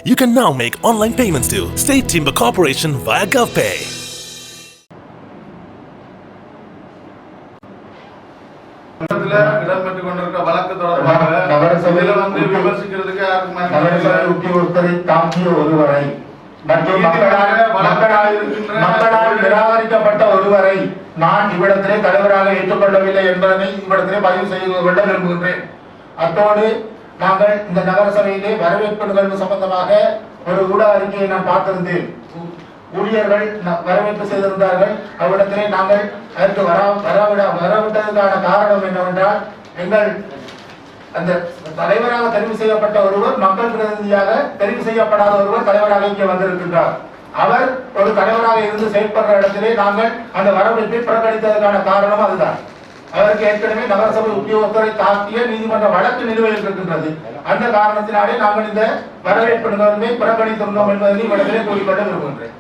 You can now make online payments to State Timber Corporation via GovPay. இடம்பெற்றுக் கொண்டிருக்கிற வழக்கு தொடர்பாக இதில் வந்து விமர்சிக்கிறதுக்கு தாக்கிய ஒருவரை மற்றும் மக்களால் நிராகரிக்கப்பட்ட ஒருவரை நான் இவ்விடத்திலே தலைவராக ஏற்றுக்கொள்ளவில்லை என்பதனை இவ்விடத்திலே பதிவு செய்து கொள்ள விரும்புகின்றேன். அத்தோடு நாங்கள் இந்த நகர சபையிலே வரவேற்பு நிகழ்வு சம்பந்தமாக ஒரு ஊடக அறிக்கையை நான் பார்த்திருந்தேன். ஊழியர்கள் வரவேற்பு செய்திருந்தார்கள். அவ்விடத்திலே நாங்கள் அதற்கு வரவிட்டதற்கான காரணம் என்னவென்றால், எங்கள் அந்த தலைவராக தெரிவு செய்யப்பட்ட ஒருவர் மக்கள் பிரதிநிதியாக தெரிவு செய்யப்படாத ஒருவர் தலைவராக இங்கே வந்திருக்கின்றார். அவர் ஒரு தலைவராக இருந்து செயல்படுற இடத்திலே நாங்கள் அந்த வரவேற்பை புறக்கணித்ததற்கான காரணம் அதுதான். அவருக்கு ஏற்கனவே நகரசபை உத்தியோகத்தரை தாக்கிய நீதிமன்ற வழக்கு நிலுவையில் இருக்கின்றது. அந்த காரணத்தினாலே நாங்கள் இந்த வரவேற்பு நிகழ்வை புறக்கணித்திருந்தோம் என்பதை இவரிடத்திலே கூறிக்கொள்ள விரும்புகின்றேன்.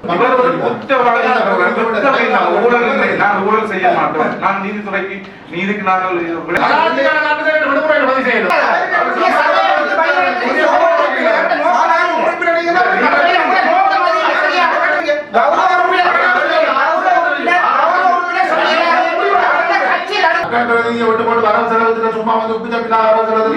ஊழல் செய்ய மாட்டோம். நான் நீதித்துறைக்கு நீதிக்கு நாங்கள் விட்டுப்போட்டு வரவு செலவு சும்மா வந்து உப்பு தப்பினா வரவு செலவு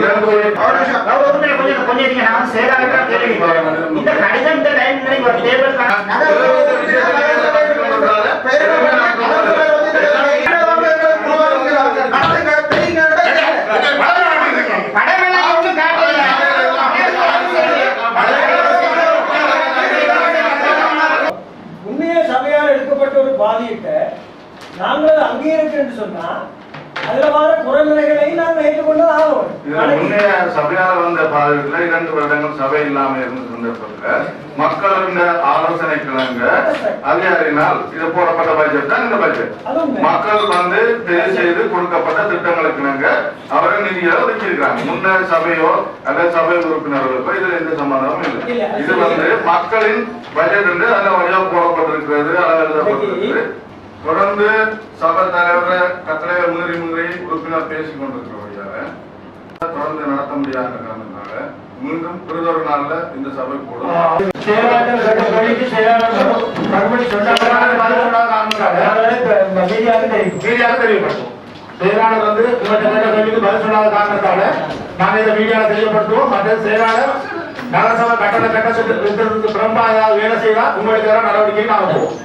உண்மையை சபையால் எடுக்கப்பட்ட ஒரு பாதியிட்ட நாங்கள் அங்கீகரிக்க என்று சொன்னா அதுல வர குறைநிலைகளை நாங்கள் ஏற்றுக்கொண்டு ஆகும். சபையால் வந்த பாதிப்புல 2 வருடங்கள் சபை இல்லாம இருந்த சந்தர்ப்பத்தில் மக்களின் ஆலோசனை கிழங்க அதிகாரினால் இது போடப்பட்ட பட்ஜெட் தான் இந்த பட்ஜெட். மக்கள் வந்து தெரிவு செய்து கொடுக்கப்பட்ட திட்டங்களுக்கு இணங்க அவர்கள் நிதியை ஒதுக்கியிருக்கிறாங்க. முன்னர் சபையோ அல்லது சபை உறுப்பினர்களுக்கோ இதுல எந்த சம்பந்தமும் இல்லை. இது வந்து மக்களின் பட்ஜெட் என்று அந்த வழியாக போடப்பட்டிருக்கிறது, அளவு எழுதப்பட்டிருக்கிறது. தொடர்ந்து சபை தலைவர் கட்டளை முன்னறி உறுப்பினர் பேசிக் கொண்டிருக்கிறபடியாக தொடர்ந்து நடத்த முடியாத காரணத்தினால மீண்டும் பிறதொரு நாள்ல இந்த சபை கூடும். செயலாளர் வந்து கேள்விக்கு பதில் சொல்லாத காரணத்தால நாங்கள் இதை மீடியாவில் தெரியப்படுத்துவோம். மற்ற செயலாளர் நகரசபை கட்டண புறம்பாக வேலை செய்தால் உங்களுக்கு நடவடிக்கை நாங்கள் போவோம்.